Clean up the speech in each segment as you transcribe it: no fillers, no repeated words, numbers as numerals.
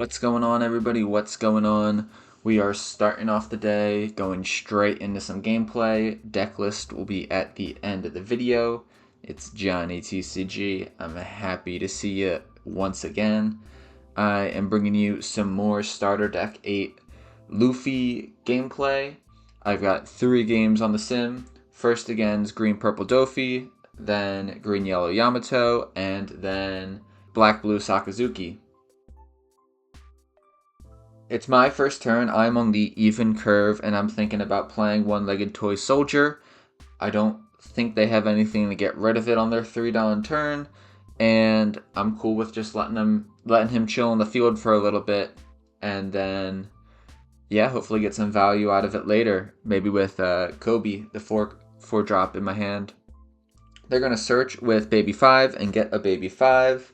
What's going on, everybody? What's going on? We are starting off the day, going straight into some gameplay. Decklist will be at the end of the video. It's Johnny TCG. I'm happy to see you once again. I am bringing you some more Starter Deck 8 Luffy gameplay. I've got 3 games on the sim. First against Green-Purple Doflamingo, then Green-Yellow Yamato, and then Black-Blue Sakazuki. It's my first turn. I'm on the even curve, and I'm thinking about playing one-legged toy soldier. I don't think they have anything to get rid of it on their 3-down turn, and I'm cool with just letting him chill on the field for a little bit, and then hopefully get some value out of it later. Maybe with Kobe, the four drop in my hand. They're gonna search with Baby 5 and get a Baby 5,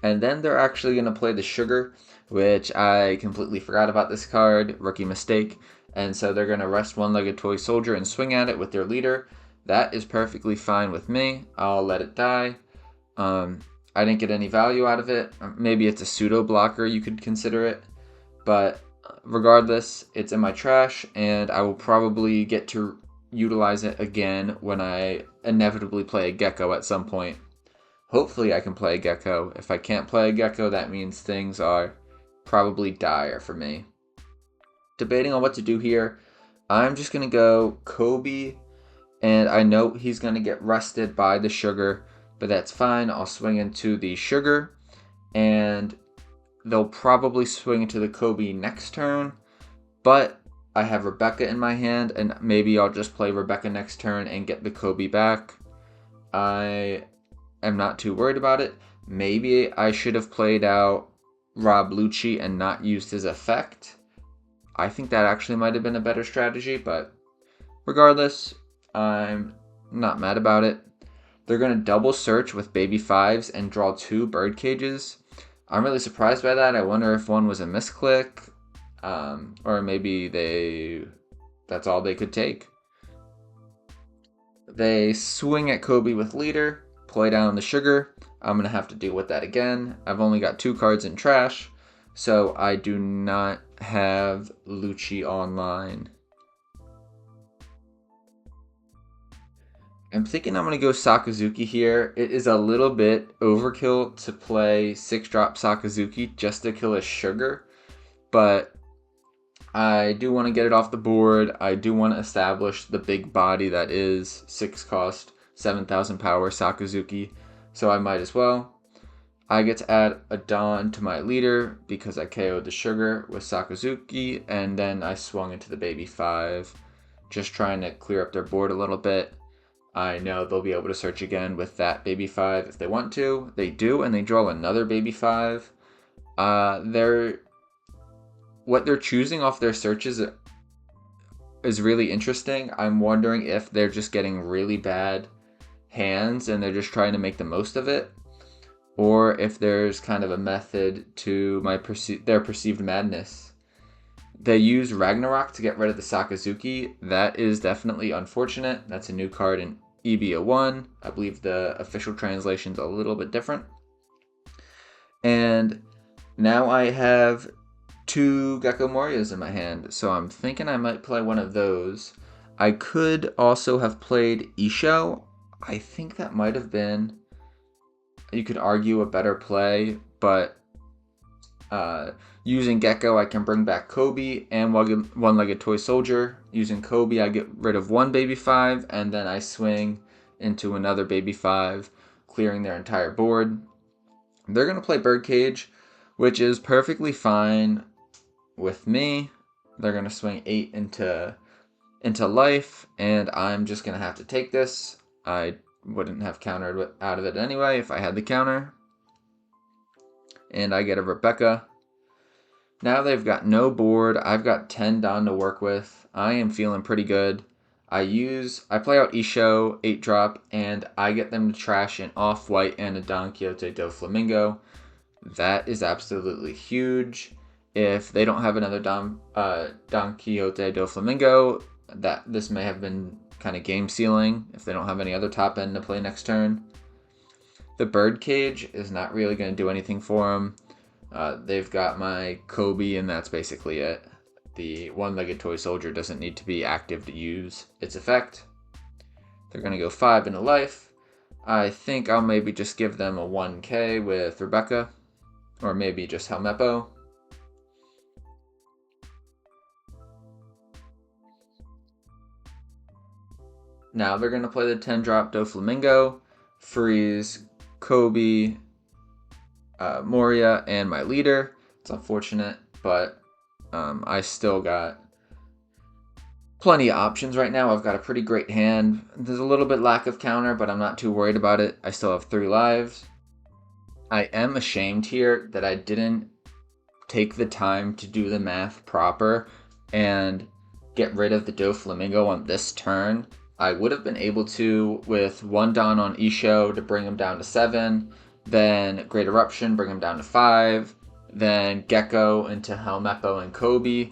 and then they're actually gonna play the Sugar, which I completely forgot about this card, rookie mistake, and so they're going to rest one-legged toy soldier and swing at it with their leader. That is perfectly fine with me. I'll let it die. I didn't get any value out of it. Maybe it's a pseudo blocker, you could consider it, but regardless, it's in my trash, and I will probably get to utilize it again when I inevitably play a Gecko at some point. Hopefully I can play a Gecko. If I can't play a Gecko, that means things are probably dire for me. Debating on what to do here. I'm just going to go Kobe, and I know he's going to get rested by the Sugar, but that's fine. I'll swing into the Sugar, and they'll probably swing into the Kobe next turn, but I have Rebecca in my hand, and maybe I'll just play Rebecca next turn and get the Kobe back. I am not too worried about it. Maybe I should have played out Rob Lucci and not used his effect. I think that actually might have been a better strategy, but regardless, I'm not mad about it. They're going to double search with Baby 5s and draw 2 bird cages. I'm really surprised by that. I wonder if one was a misclick, or maybe that's all they could take. They swing at Kobe with leader, play down the Sugar. I'm going to have to deal with that again. I've only got 2 cards in trash, so I do not have Lucci online. I'm thinking I'm going to go Sakazuki here. It is a little bit overkill to play 6-drop Sakazuki just to kill a Sugar, but I do want to get it off the board. I do want to establish the big body that is 6 cost, 7,000 power Sakazuki. So I might as well. I get to add a Dawn to my leader because I KO'd the Sugar with Sakazuki, and then I swung into the Baby 5, just trying to clear up their board a little bit. I know they'll be able to search again with that Baby 5 if they want to. They do, and they draw another Baby 5. What they're choosing off their searches is really interesting. I'm wondering if they're just getting really bad hands and they're just trying to make the most of it, or if there's kind of a method to their perceived madness. They use Ragnarok to get rid of the Sakazuki. That is definitely unfortunate. That's a new card in EBO 1. I believe the official translation's a little bit different. And now I have 2 Gecko Morias in my hand, so I'm thinking I might play one of those. I could also have played Isho. I think that might have been, you could argue, a better play, but using Gecko, I can bring back Kobe and one-legged toy soldier. Using Kobe, I get rid of 1 Baby 5, and then I swing into another Baby 5, clearing their entire board. They're going to play Birdcage, which is perfectly fine with me. They're going to swing 8 into life, and I'm just going to have to take this. I wouldn't have countered out of it anyway if I had the counter. And I get a Rebecca. Now they've got no board. I've got 10 down to work with. I am feeling pretty good. I play out Isho, 8-drop, and I get them to trash an Off-White and a Don Quixote Doflamingo. That is absolutely huge. If they don't have another Don Quixote Doflamingo, this may have been kind of game sealing if they don't have any other top end to play next turn. The Birdcage is not really going to do anything for them. They've got my Kobe, and that's basically it. The one-legged toy soldier doesn't need to be active to use its effect. They're going to go 5 into life. I think I'll maybe just give them a 1k with Rebecca, or maybe just Helmeppo. Now they're going to play the 10-drop Doflamingo, freeze Kobe, Moria, and my leader. It's unfortunate, but I still got plenty of options right now. I've got a pretty great hand. There's a little bit lack of counter, but I'm not too worried about it. I still have 3 lives. I am ashamed here that I didn't take the time to do the math proper and get rid of the Doflamingo on this turn. I would have been able to with 1 Don on Isho to bring him down to 7, then Great Eruption, bring him down to 5, then Gecko into Helmeppo and Kobe.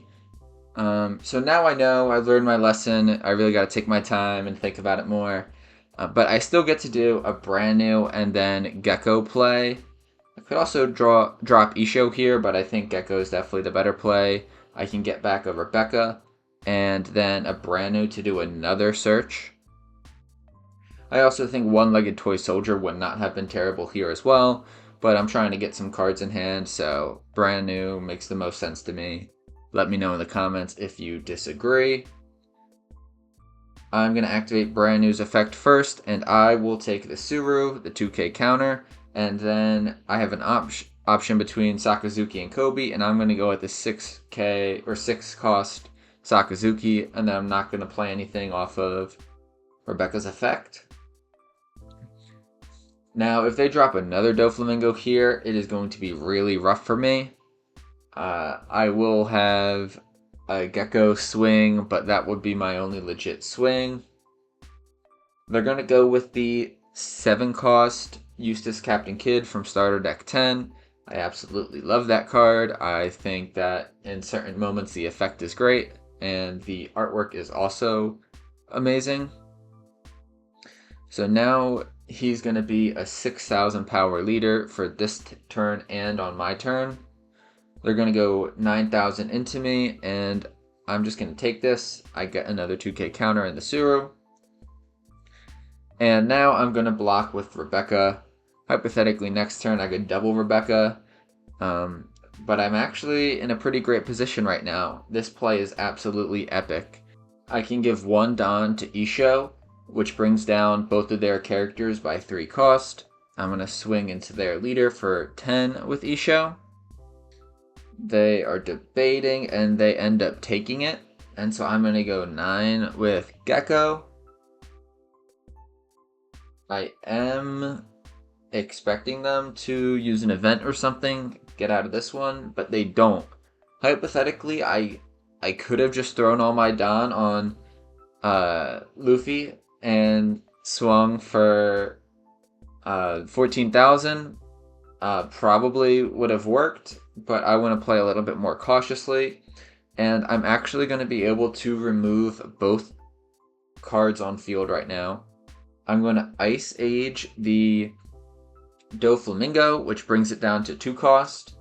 So now I know, I learned my lesson. I really got to take my time and think about it more. But I still get to do a brand new and then Gecko play. I could also drop Isho here, but I think Gecko is definitely the better play. I can get back a Rebecca and then a brand new to do another search. I also think one-legged toy soldier would not have been terrible here as well, but I'm trying to get some cards in hand, so brand new makes the most sense to me. Let me know in the comments if you disagree. I'm going to activate brand new's effect first, and I will take the Suru, the 2k counter, and then I have an option between Sakazuki and Kobe, and I'm going to go with the 6k or 6 cost Sakazuki, and then I'm not going to play anything off of Rebecca's effect. Now, if they drop another Doflamingo here, it is going to be really rough for me. I will have a Gecko swing, but that would be my only legit swing. They're going to go with the 7 cost Eustace Captain Kidd from Starter Deck 10. I absolutely love that card. I think that in certain moments the effect is great, and the artwork is also amazing. So now he's going to be a 6,000 power leader for this turn and on my turn. They're going to go 9,000 into me, and I'm just going to take this. I get another 2k counter in the Suru. And now I'm going to block with Rebecca. Hypothetically, next turn I could double Rebecca. But I'm actually in a pretty great position right now. This play is absolutely epic. I can give 1 Don to Isho, which brings down both of their characters by 3 cost. I'm going to swing into their leader for 10 with Isho. They are debating, and they end up taking it. And so I'm going to go 9 with Gecko. I am expecting them to use an event or something, get out of this one, but they don't. Hypothetically, I could have just thrown all my Don on Luffy and swung for 14,000. Probably would have worked, but I want to play a little bit more cautiously, and I'm actually going to be able to remove both cards on field right now. I'm going to Ice Age the Doflamingo, which brings it down to 2 cost.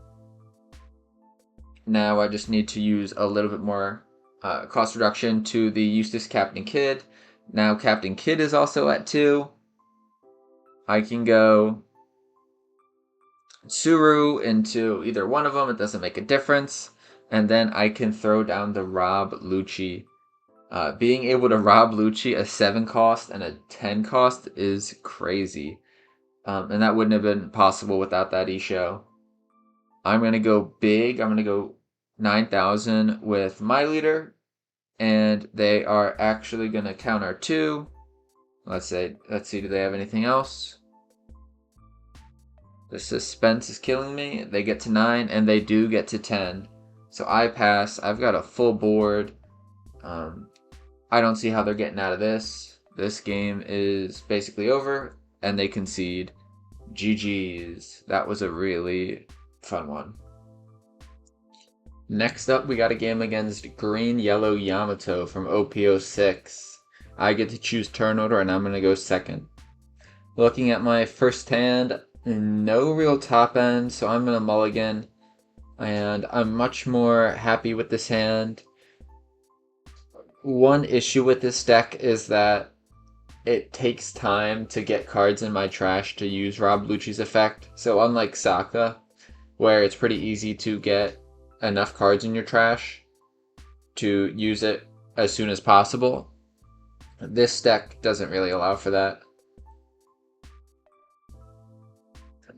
Now I just need to use a little bit more cost reduction to the Eustace Captain Kidd. Now Captain Kidd is also at 2. I can go Suru into either one of them, it doesn't make a difference. And then I can throw down the Rob Lucci. Being able to rob Lucci a 7 cost and a 10 cost is crazy. And that wouldn't have been possible without that Isho. I'm going to go big. I'm going to go 9,000 with my leader. And they are actually going to counter 2. Let's see, do they have anything else? The suspense is killing me. They get to 9, and they do get to 10. So I pass. I've got a full board. I don't see how they're getting out of this. This game is basically over, and they concede. GG's. That was a really fun one. Next up, we got a game against Green-Yellow Yamato from OP06. I get to choose turn order, and I'm going to go second. Looking at my first hand, no real top end, so I'm going to mulligan. and I'm much more happy with this hand. One issue with this deck is that it takes time to get cards in my trash to use Rob Lucci's effect. So unlike Saka, where it's pretty easy to get enough cards in your trash to use it as soon as possible, this deck doesn't really allow for that.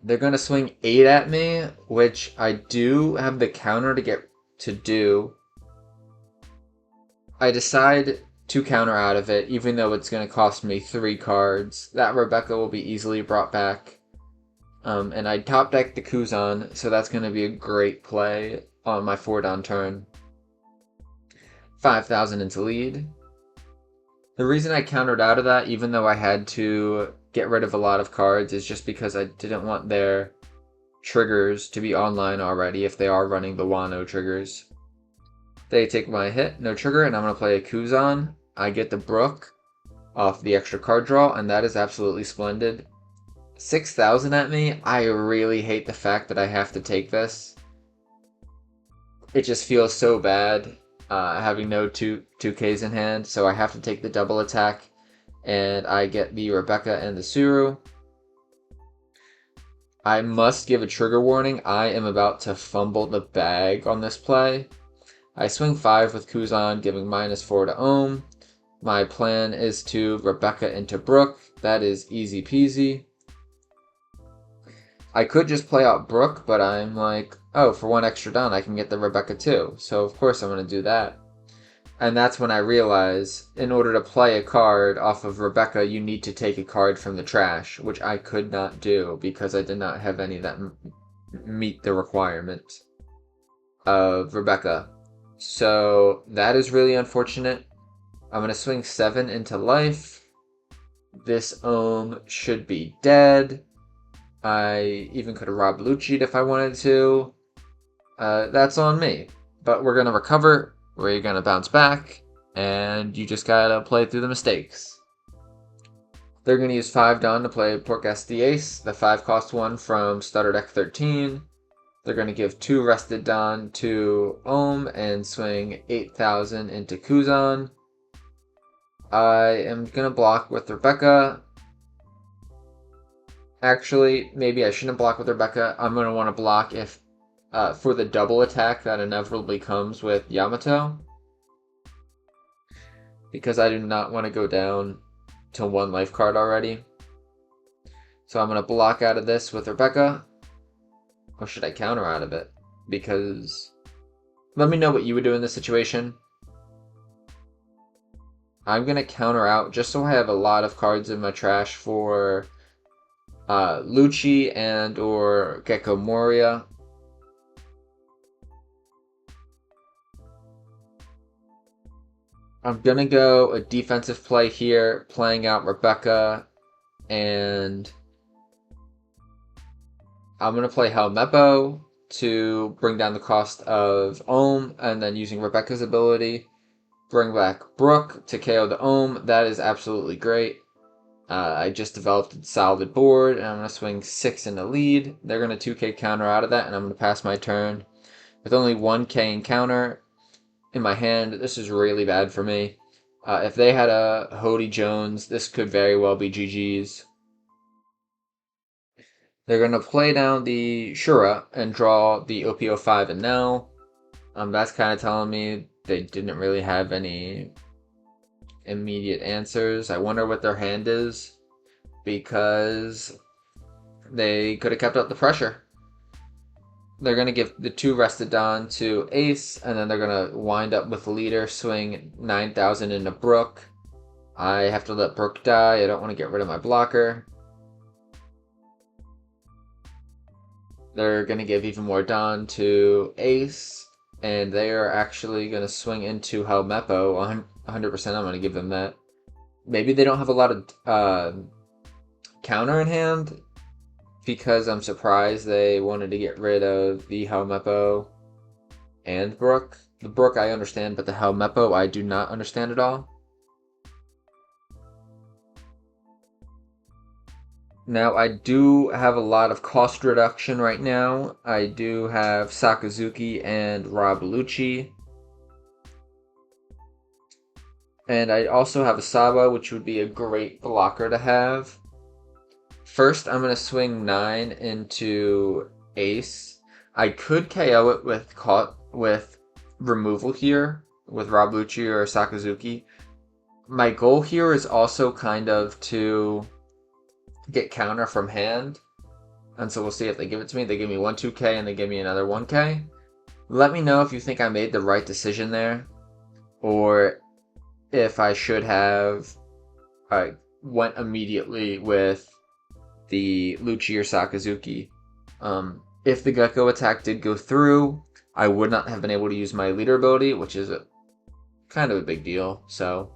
They're going to swing 8 at me, which I do have the counter to do. I decide to counter out of it, even though it's going to cost me 3 cards. That Rebecca will be easily brought back. And I top deck the Kuzan, so that's going to be a great play on my 4-down turn. 5,000 into lead. The reason I countered out of that, even though I had to get rid of a lot of cards, is just because I didn't want their triggers to be online already if they are running the Wano triggers. They take my hit, no trigger, and I'm going to play a Kuzan. I get the Brook off the extra card draw, and that is absolutely splendid. 6,000 at me. I really hate the fact that I have to take this. It just feels so bad having no 2Ks in hand, so I have to take the double attack, and I get the Rebecca and the Suru. I must give a trigger warning. I am about to fumble the bag on this play. I swing 5 with Kuzan, giving -4 to Ohm. My plan is to Rebecca into Brook. That is easy peasy. I could just play out Brook, but I'm like, oh, for 1 extra down, I can get the Rebecca too. So of course I'm going to do that. And that's when I realize, in order to play a card off of Rebecca, you need to take a card from the trash, which I could not do because I did not have any that meet the requirement of Rebecca. So that is really unfortunate. I'm going to swing 7 into life. This Ohm should be dead. I even could have robbed Lucci'd if I wanted to. That's on me. But we're going to recover. We're going to bounce back. And you just got to play through the mistakes. They're going to use 5 Dawn to play Porcas the Ace, the 5 cost one from Starter Deck 13. They're going to give 2 Rested Dawn to Ohm and swing 8,000 into Kuzan. I am going to block with Rebecca. Actually, maybe I shouldn't block with Rebecca. I'm going to want to block if for the double attack that inevitably comes with Yamato. Because I do not want to go down to 1 life card already. So I'm going to block out of this with Rebecca. Or should I counter out of it? Because let me know what you would do in this situation. I'm going to counter out just so I have a lot of cards in my trash for Lucci and or Gecko Moria. I'm going to go a defensive play here, playing out Rebecca, and I'm going to play Helmeppo to bring down the cost of Ohm, and then using Rebecca's ability, bring back Brook to KO the Ohm. That is absolutely great. I just developed a solid board, and I'm going to swing 6 in the lead. They're going to 2K counter out of that, and I'm going to pass my turn. With only 1K in counter in my hand, this is really bad for me. If they had a Hody Jones, this could very well be GG's. They're going to play down the Shura and draw the OP05 and now. That's kind of telling me they didn't really have any immediate answers. I wonder what their hand is, because they could have kept up the pressure. They're going to give the 2 Rested Dawn to Ace, and then they're going to wind up with Leader, swing 9,000 into Brook. I have to let Brook die. I don't want to get rid of my blocker. They're going to give even more Dawn to Ace, and they are actually going to swing into Helmeppo. 100% I'm going to give them that. Maybe they don't have a lot of counter in hand, because I'm surprised they wanted to get rid of the Helmeppo and Brook. The Brook I understand, but the Helmeppo I do not understand at all. Now, I do have a lot of cost reduction right now. I do have Sakazuki and Rob Lucci. And I also have a Saba, which would be a great blocker to have. First, I'm going to swing 9 into Ace. I could KO it with removal here, with Rob Lucci or Sakazuki. My goal here is also kind of to get counter from hand. And so we'll see if they give it to me. They give me 1 2k and they give me another 1k. Let me know if you think I made the right decision there, or if I should have went immediately with the Lucci or Sakazuki. If the Gecko attack did go through, I would not have been able to use my leader ability, which is kind of a big deal. So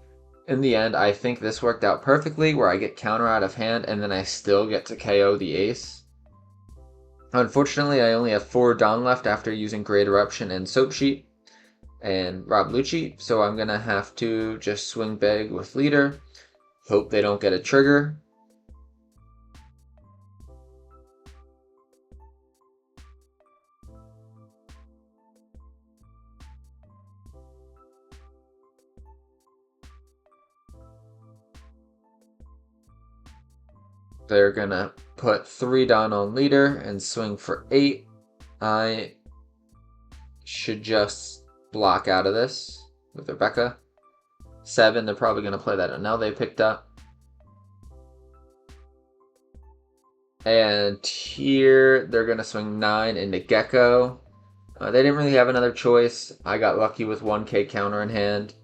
in the end, I think this worked out perfectly, where I get counter out of hand and then I still get to KO the ace. Unfortunately, I only have 4 Dawn left after using Great Eruption and Soap Sheet and Rob Lucci, so I'm going to have to just swing big with leader, hope they don't get a trigger. They're going to put 3 Dawn on leader and swing for 8. I should just block out of this with Rebecca. 7, they're probably going to play that. And now they picked up. And here they're going to swing 9 into Gecko. They didn't really have another choice. I got lucky with 1k counter in hand.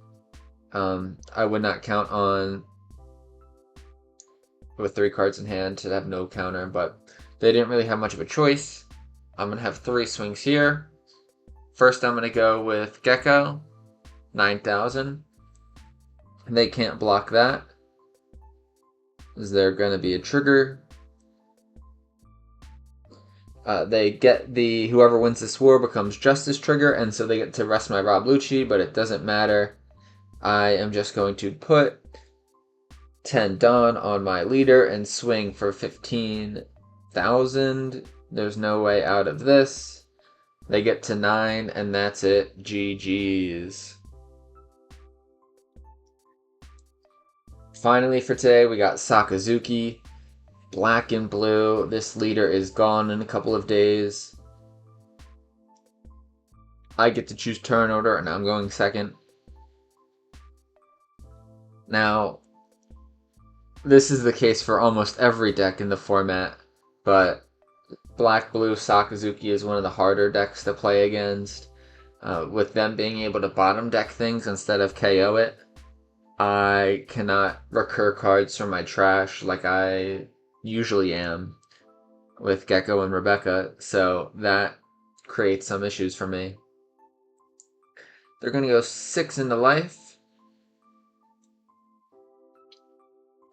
I would not count on, with 3 cards in hand, to have no counter, but they didn't really have much of a choice. I'm going to have 3 swings here. First, I'm going to go with Gecko, 9,000. They can't block that. Is there going to be a trigger? They get the whoever wins this war becomes Justice trigger, and so they get to rest my Rob Lucci, but it doesn't matter. I am just going to put 10 Dawn on my leader and swing for 15,000. There's no way out of this. They get to 9, and that's it. GG's. Finally for today, we got Sakazuki. Black and blue. This leader is gone in a couple of days. I get to choose turn order, and I'm going second. Now, this is the case for almost every deck in the format, but Black-Blue Sakazuki is one of the harder decks to play against. With them being able to bottom deck things instead of KO it, I cannot recur cards from my trash like I usually am with Gecko and Rebecca, so that creates some issues for me. They're going to go 6 into life.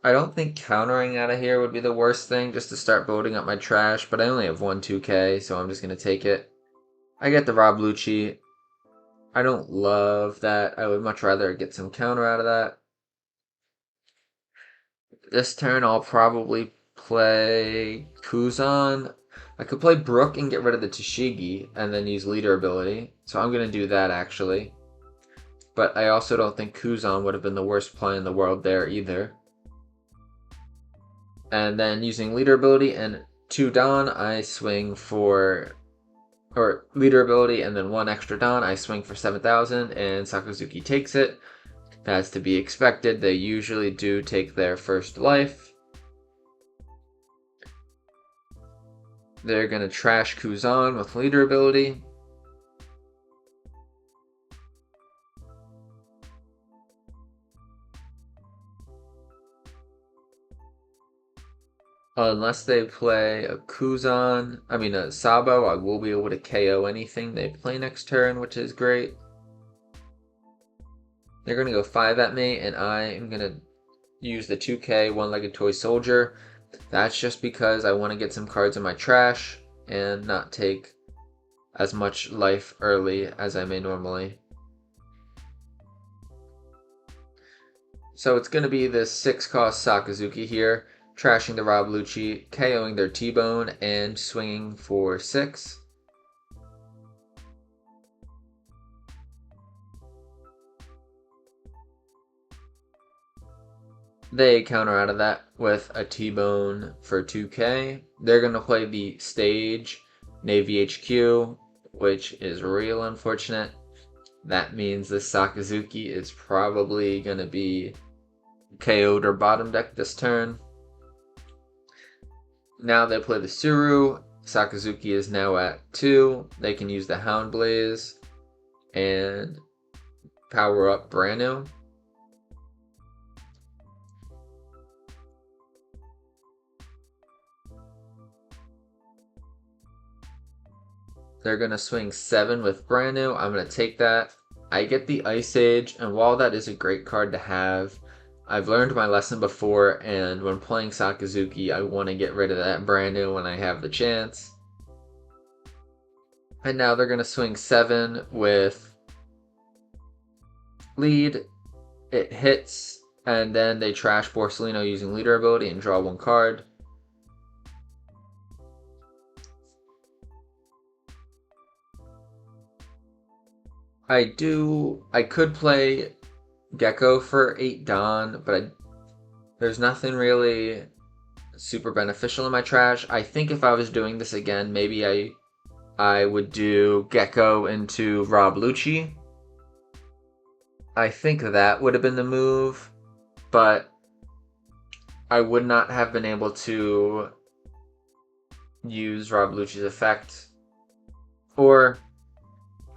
I don't think countering out of here would be the worst thing, just to start building up my trash, but I only have 1 2k, so I'm just going to take it. I get the Rob Lucci. I don't love that. I would much rather get some counter out of that. This turn I'll probably play Kuzan. I could play Brook and get rid of the Tashigi and then use leader ability, so I'm going to do that actually. But I also don't think Kuzan would have been the worst play in the world there either. And then using leader ability and 2 Dawn, I swing for, or leader ability and then 1 extra Dawn, I swing for 7,000 and Sakazuki takes it. That's to be expected. They usually do take their first life. They're going to trash Kuzan with leader ability. Unless they play a Sabo, I will be able to KO anything they play next turn, which is great. They're going to go 5 at me, and I am going to use the 2k one-legged toy soldier. That's just because I want to get some cards in my trash and not take as much life early as I may normally. So it's going to be this 6-cost Sakazuki here. trashing the Rob Lucci, KOing their T-Bone, and swinging for 6. They counter out of that with a T-Bone for 2k. They're going to play the stage Navy HQ, which is real unfortunate. That means the Sakazuki is probably going to be KO'd or bottom deck this turn. Now they play the Suru. Sakazuki is now at 2. They can use the Hound Blaze and power up Branu. They're going to swing 7 with Branu. I'm going to take that. I get the Ice Age, and while that is a great card to have, I've learned my lesson before, and when playing Sakazuki, I want to get rid of that Branu when I have the chance. And now they're going to swing 7 with Lead. It hits, and then they trash Borsellino using Leader ability and draw 1 card. I could play Gecko for 8 Dawn, but there's nothing really super beneficial in my trash. I think if I was doing this again, maybe I would do Gecko into Rob Lucci. I think that would have been the move, but I would not have been able to use Rob Lucci's effect. Or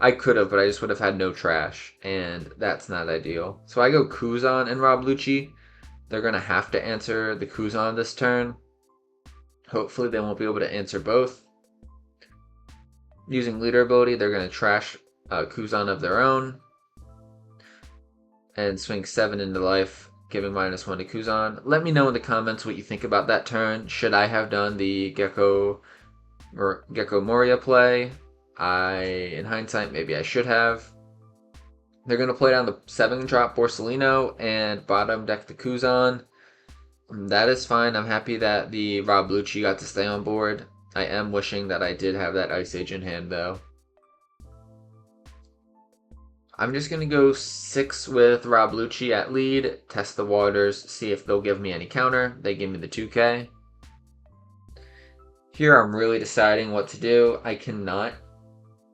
I could have, but I just would have had no trash, and that's not ideal. So I go Kuzan and Rob Lucci. They're going to have to answer the Kuzan this turn. Hopefully they won't be able to answer both. Using Leader ability, they're going to trash Kuzan of their own and swing 7 into life, giving -1 to Kuzan. Let me know in the comments what you think about that turn. Should I have done the Gecko Moria play? In hindsight, maybe I should have. They're going to play down the 7-drop Borsellino and bottom deck the Kuzan. That is fine. I'm happy that the Rob Lucci got to stay on board. I am wishing that I did have that Ice Age in hand, though. I'm just going to go 6 with Rob Lucci at lead, test the waters, see if they'll give me any counter. They give me the 2k. Here I'm really deciding what to do. I cannot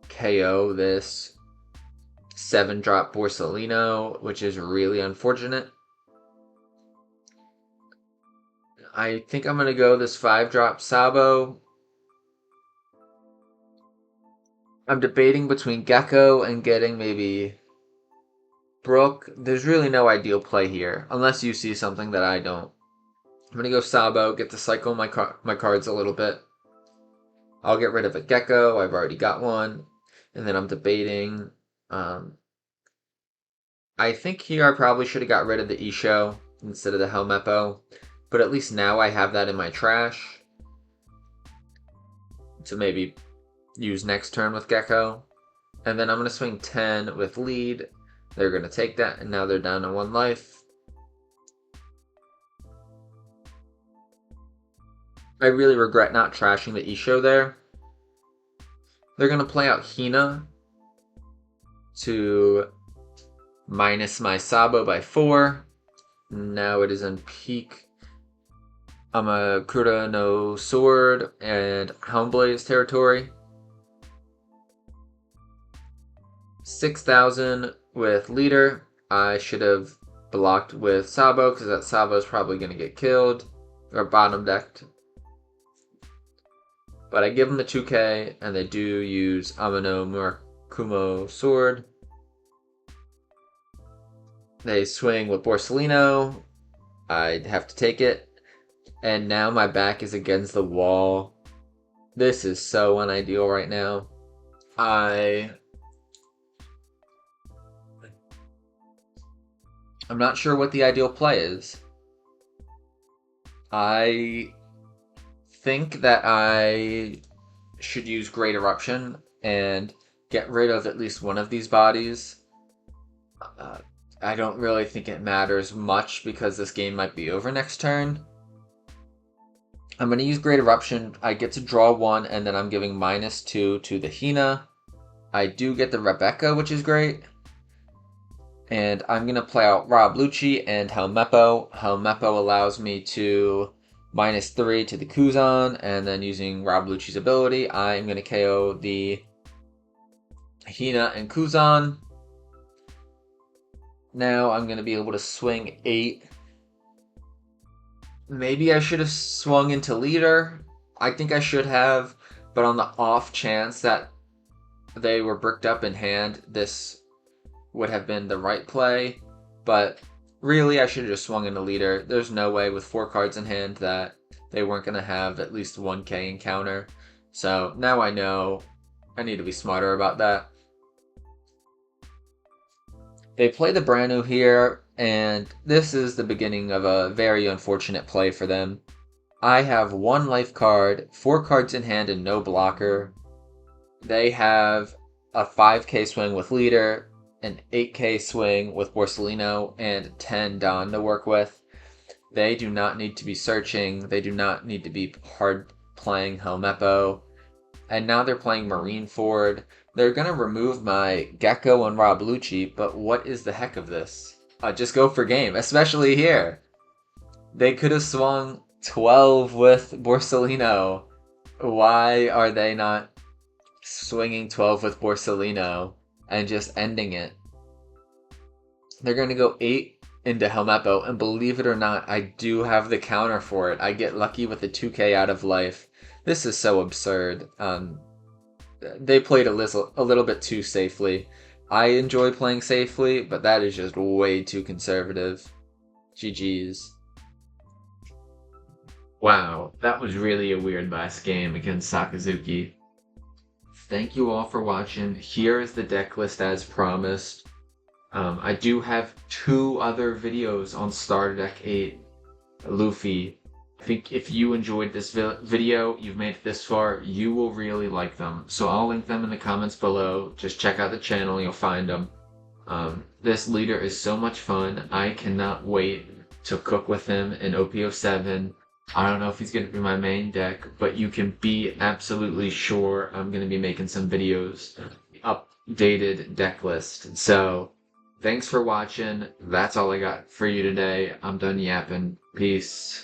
KO this 7-drop Borsellino, which is really unfortunate. I think I'm going to go this 5-drop Sabo. I'm debating between Gecko and getting maybe Brook. There's really no ideal play here, unless you see something that I don't. I'm going to go Sabo, get to cycle my cards a little bit. I'll get rid of a Gecko. I've already got one. And then I'm debating. I think here I probably should have got rid of the Isho instead of the Helmeppo. But at least now I have that in my trash to maybe use next turn with Gecko. And then I'm going to swing 10 with lead. They're going to take that, and now they're down to 1 life. I really regret not trashing the Isho there. They're going to play out Hina to minus my Sabo by 4. Now it is in peak Amakura no Sword and Houndblaze territory. 6,000 with leader. I should have blocked with Sabo because that Sabo is probably going to get killed or bottom decked. But I give them the 2k, and they do use Amano Murakumo Sword. They swing with Borsellino. I have to take it. And now my back is against the wall. This is so unideal right now. I'm not sure what the ideal play is. I think that I should use Great Eruption and get rid of at least one of these bodies. I don't really think it matters much because this game might be over next turn. I'm going to use Great Eruption. I get to draw 1, and then I'm giving -2 to the Hina. I do get the Rebecca, which is great. And I'm going to play out Rob Lucci and Helmeppo. Helmeppo allows me to -3 to the Kuzan, and then using Rob Lucci's ability, I'm going to KO the Hina and Kuzan. Now I'm going to be able to swing 8. Maybe I should have swung into leader. I think I should have, but on the off chance that they were bricked up in hand, this would have been the right play. But really, I should have just swung into leader. There's no way with 4 cards in hand that they weren't going to have at least 1k encounter. So now I know I need to be smarter about that. They play the Branu here, and this is the beginning of a very unfortunate play for them. I have 1 life card, 4 cards in hand, and no blocker. They have a 5k swing with leader, an 8k swing with Borsellino, and 10 Don to work with. They do not need to be searching. They do not need to be hard playing Helmeppo. And now they're playing Marineford. They're going to remove my Gecko and Rob Lucci, but what is the heck of this? Just go for game, especially here. They could have swung 12 with Borsellino. Why are they not swinging 12 with Borsellino and just ending it? They're going to go 8 into Helmeppo, and believe it or not, I do have the counter for it. I get lucky with the 2k out of life. This is so absurd. They played a little bit too safely. I enjoy playing safely, but that is just way too conservative. GG's. Wow, that was really a weird last game against Sakazuki. Thank you all for watching. Here is the deck list as promised. I do have 2 other videos on Starter Deck 8, Luffy. I think if you enjoyed this video, you've made it this far, you will really like them. So I'll link them in the comments below. Just check out the channel, you'll find them. This leader is so much fun. I cannot wait to cook with him in OP07. I don't know if he's going to be my main deck, but you can be absolutely sure I'm going to be making some videos. Updated deck list. So, thanks for watching. That's all I got for you today. I'm done yapping. Peace.